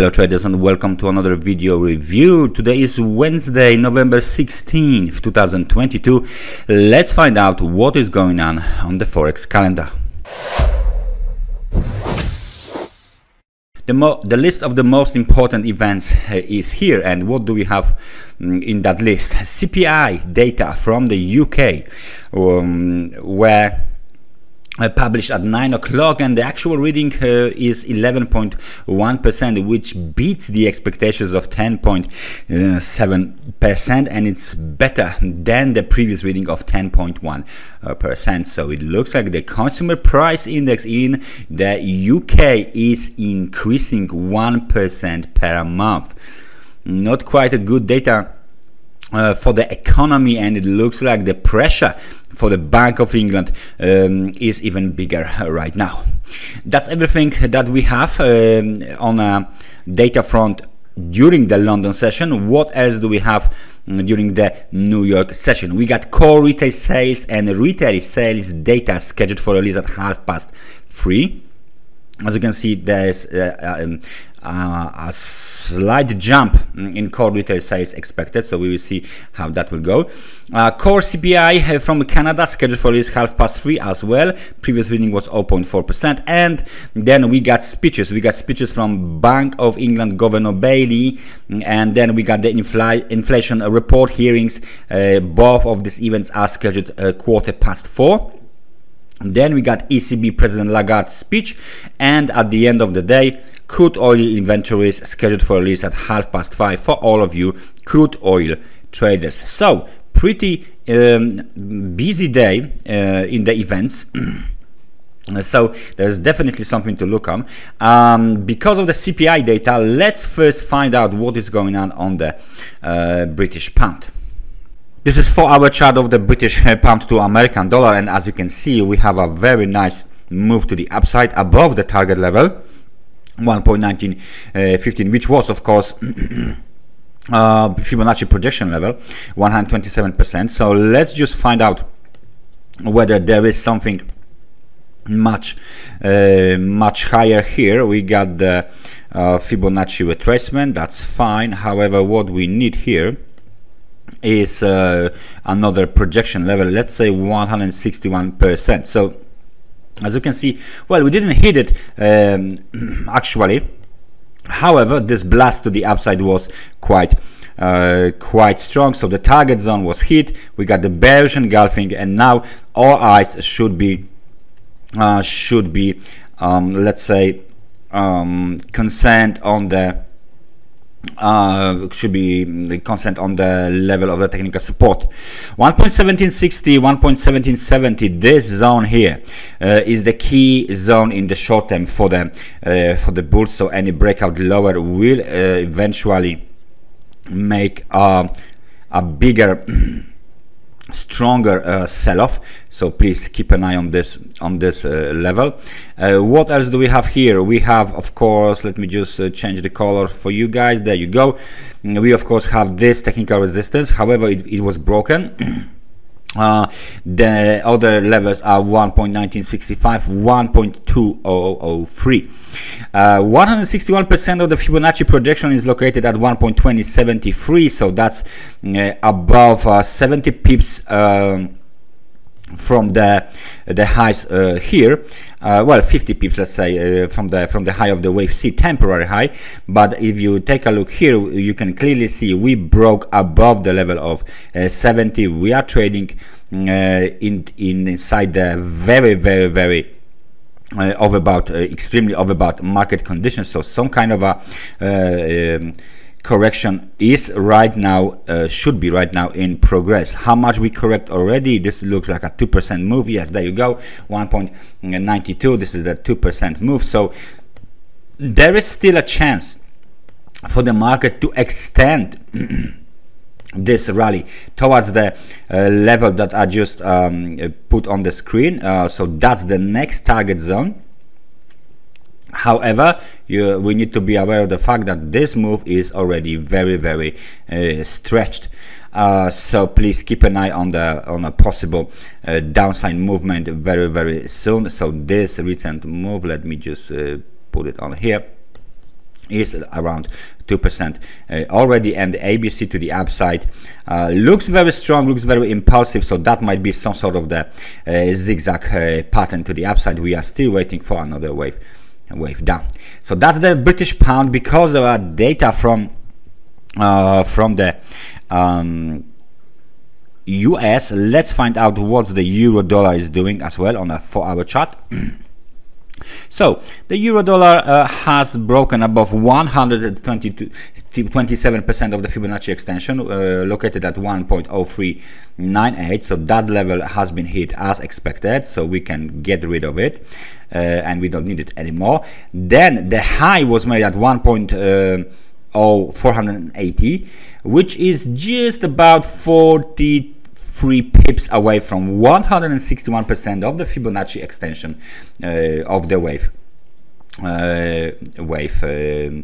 Hello traders and welcome to another video review. Today is Wednesday, November 16th, 2022. Let's find out what is going on the Forex calendar. The list of the most important events is here, and what do we have in that list? CPI data from the UK where published at 9 o'clock, and the actual reading is 11.1%, which beats the expectations of 10.7%, and it's better than the previous reading of 10.1%. So it looks like the consumer price index in the UK is increasing 1% per month. Not quite a good data for the economy, and it looks like the pressure for the Bank of England is even bigger right now. That's everything that we have on a data front during the London session. What else do we have during the New York session? We got core retail sales and retail sales data scheduled for release at 3:30. As you can see, there's a slight jump in core retail sales expected, so we will see how that will go. Core CPI from Canada scheduled for release 3:30 as well. Previous reading was 0.4%, and then we got speeches. We got speeches from Bank of England Governor Bailey, and then we got the inflation report hearings. Both of these events are scheduled 4:15. Then we got ECB President Lagarde's speech, and at the end of the day, crude oil inventories scheduled for release at 5:30 for all of you crude oil traders. So pretty busy day in the events. So there's definitely something to look on. Because of the CPI data, let's first find out what is going on the British pound. This is 4-hour chart of the British pound to American dollar, and as you can see, we have a very nice move to the upside above the target level 1.1915, which was of course Fibonacci projection level 127%. So let's just find out whether there is something much higher here. We got the Fibonacci retracement, that's fine. However, what we need here is another projection level, let's say 161%. So as you can see, well, we didn't hit it actually. However, this blast to the upside was quite strong, so the target zone was hit. We got the bearish engulfing, and now all eyes should be let's say concerned on the level of the technical support 1.1760, 1.1770. this zone here is the key zone in the short term for the bulls. So any breakout lower will eventually make a bigger stronger sell-off, so please keep an eye on this level. What else do we have here? We have, of course, let me just change the color for you guys. There you go. We of course have this technical resistance. However, it was broken. The other levels are 1.1965, 1.2003. 161% of the Fibonacci projection is located at 1.2073, so that's above 70 pips from the highs here. Well, 50 pips, let's say, from the high of the wave C, temporary high. But if you take a look here, you can clearly see we broke above the level of 70. We are trading inside the very extremely overbought market conditions. So some kind of a correction is right now, should be right now in progress. How much we correct already? This looks like a 2% move. Yes, there you go, 1.92. this is the 2% move. So there is still a chance for the market to extend this rally towards the level that I just put on the screen. So that's the next target zone. However, we need to be aware of the fact that this move is already very stretched. So please keep an eye on a possible downside movement very soon. So this recent move, let me just put it on here. is around 2% already, and the ABC to the upside looks very strong, looks very impulsive, so that might be some sort of the zigzag pattern to the upside. We are still waiting for another wave down. So that's the British pound. Because there are data from the US, let's find out what the euro dollar is doing as well on a 4-hour chart. So the euro dollar has broken above 127% of the Fibonacci extension, located at 1.0398. So that level has been hit as expected, so we can get rid of it, and we don't need it anymore. Then the high was made at 1.0480, which is just about 43 pips away from 161% of the Fibonacci extension of the wave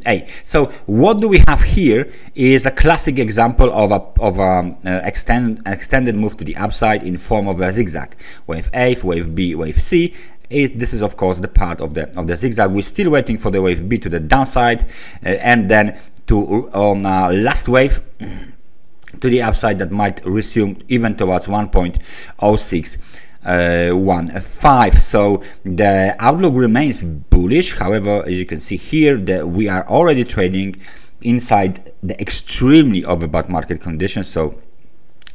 A. So what do we have here is a classic example of a extended move to the upside in form of a zigzag. Wave A, wave B, wave C. This is of course the part of the zigzag. We're still waiting for the wave B to the downside, and then to last wave to the upside that might resume even towards 1.0615. So the outlook remains bullish. However, as you can see here, that we are already trading inside the extremely overbought market conditions, so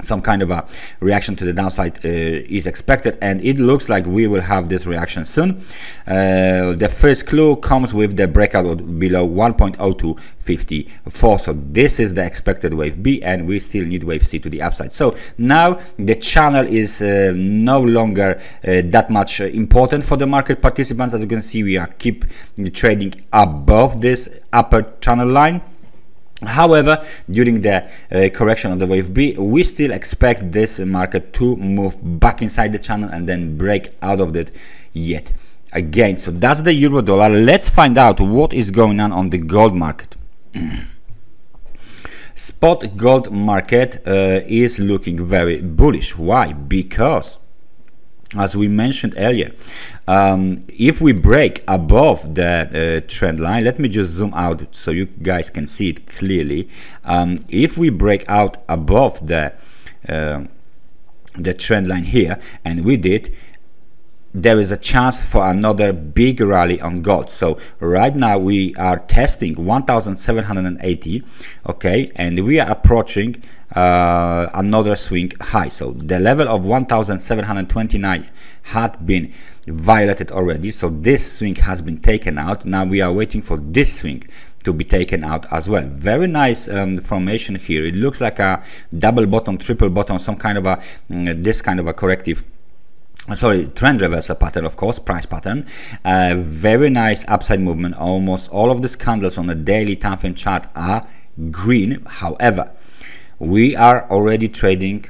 some kind of a reaction to the downside is expected, and it looks like we will have this reaction soon. The first clue comes with the breakout below 1.0254. So this is the expected wave B, and we still need wave C to the upside. So now the channel is no longer that much important for the market participants. As you can see, we are keep trading above this upper channel line. However, during the correction of the wave B, we still expect this market to move back inside the channel and then break out of it yet again. So that's the euro dollar. Let's find out what is going on the gold market. Spot gold market is looking very bullish. Why? Because, as we mentioned earlier, if we break above the trend line, let me just zoom out so you guys can see it clearly. If we break out above the trend line here, and we did, there is a chance for another big rally on gold. So right now we are testing 1780, okay, and we are approaching another swing high. So the level of 1729 had been violated already, so this swing has been taken out. Now we are waiting for this swing to be taken out as well. Very nice formation here. It looks like a double bottom, triple bottom, some kind of a this kind of a corrective, sorry, trend reversal pattern, of course, price pattern. Very nice upside movement. Almost all of these candles on the daily time frame chart are green. However, we are already trading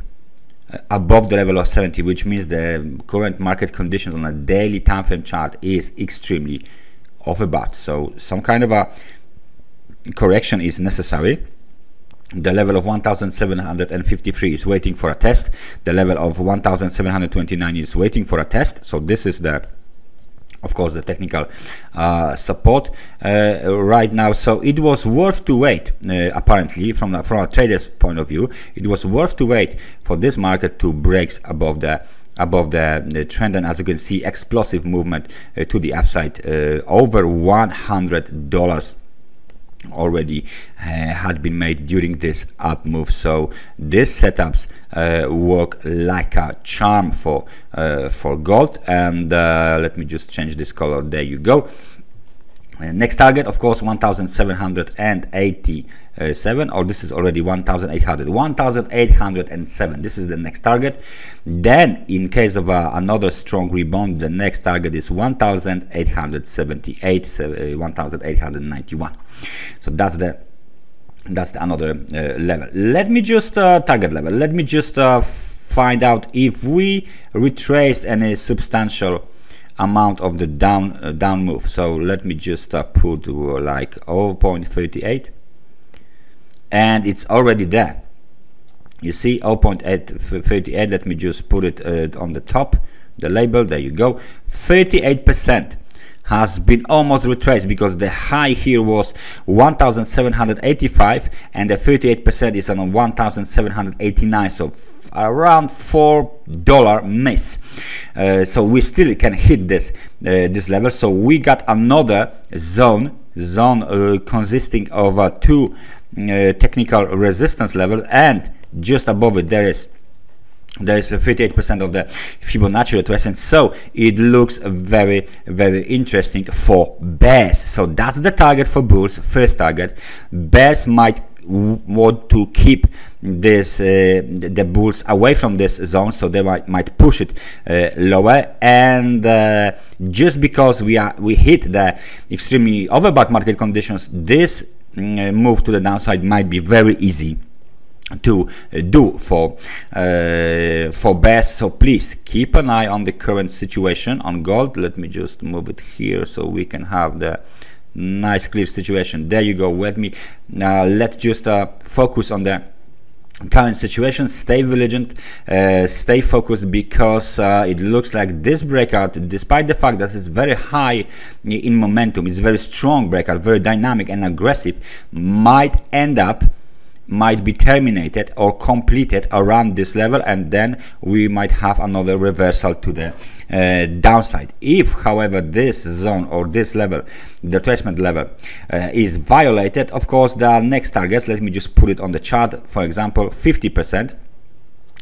above the level of 70, which means the current market conditions on a daily time frame chart is extremely overbought. So some kind of a correction is necessary. The level of 1753 is waiting for a test. The level of 1729 is waiting for a test. So this is the, of course, the technical support right now. So it was worth to wait, apparently from a trader's point of view, it was worth to wait for this market to break above the trend. And as you can see, explosive movement to the upside. Over $100 already had been made during this up move. So these setups work like a charm for gold. And let me just change this color. There you go. Next target, of course, 1787, or this is already 1807. This is the next target. Then in case of another strong rebound, the next target is 1878, 1891. So that's the another level. Let me just target level. Let me just find out if we retraced any substantial amount of the down move. So let me just put like 0.38, and it's already there. You see 0.838. Let me just put it on the top, the label. There you go. 38% has been almost retraced, because the high here was 1,785 and the 38% is on 1,789, so around $4 miss. So we still can hit this level. So we got another zone consisting of two technical resistance level, and just above it there is a 38% of the Fibonacci retracement. So it looks very, very interesting for bears. So that's the target for bulls. First target. Bears might want to keep this the bulls away from this zone, so they might push it lower, and just because we hit the extremely overbought market conditions, this move to the downside might be very easy to do for bears. So please keep an eye on the current situation on gold. Let me just move it here so we can have the nice clear situation. There you go. Let's just focus on the current situation. Stay vigilant, stay focused, because it looks like this breakout, despite the fact that it's very high in momentum, it's very strong breakout, very dynamic and aggressive, might be terminated or completed around this level, and then we might have another reversal to the downside. If, however, this zone or this level, the retracement level, is violated, of course there are next targets. Let me just put it on the chart. For example, 50%.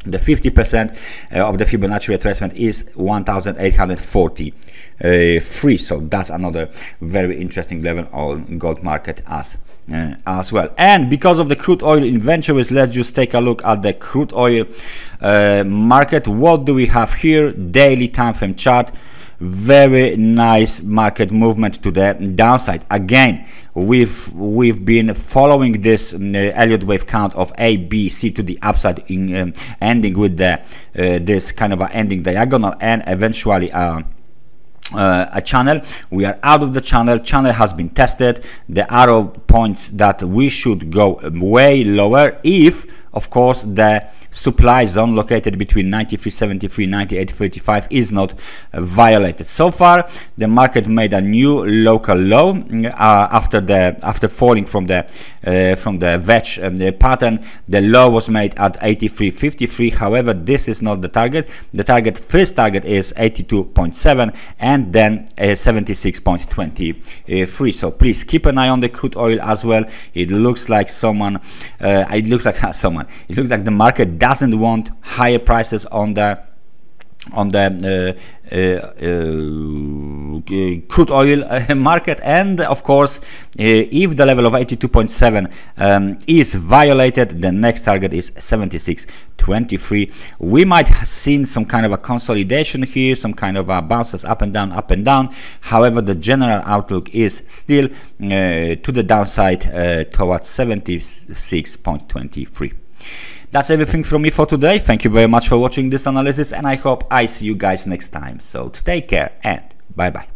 The 50% of the Fibonacci retracement is 1,843. So that's another very interesting level on gold market as well. And because of the crude oil inventories, let's just take a look at the crude oil market. What do we have here? Daily time frame chart. Very nice market movement to the downside. Again, we've been following this Elliott wave count of A, B, C to the upside, in ending with the this kind of a ending diagonal, and eventually a channel. We are out of the channel. Channel has been tested. The arrow points that we should go way lower if, of course, the supply zone located between 93.73 98.35 is not violated. So far the market made a new local low after falling from the wedge pattern. The low was made at 83.53. however, this is not the target. The first target is 82.7 and then 76.23. so please keep an eye on the crude oil as well. It looks like it looks like the market doesn't want higher prices on the crude oil market, and of course if the level of 82.7 is violated, the next target is 76.23. we might have seen some kind of a consolidation here, some kind of a bounces up and down. However, the general outlook is still to the downside towards 76.23. That's everything from me for today. Thank you very much for watching this analysis, and I hope I see you guys next time. So take care and bye bye.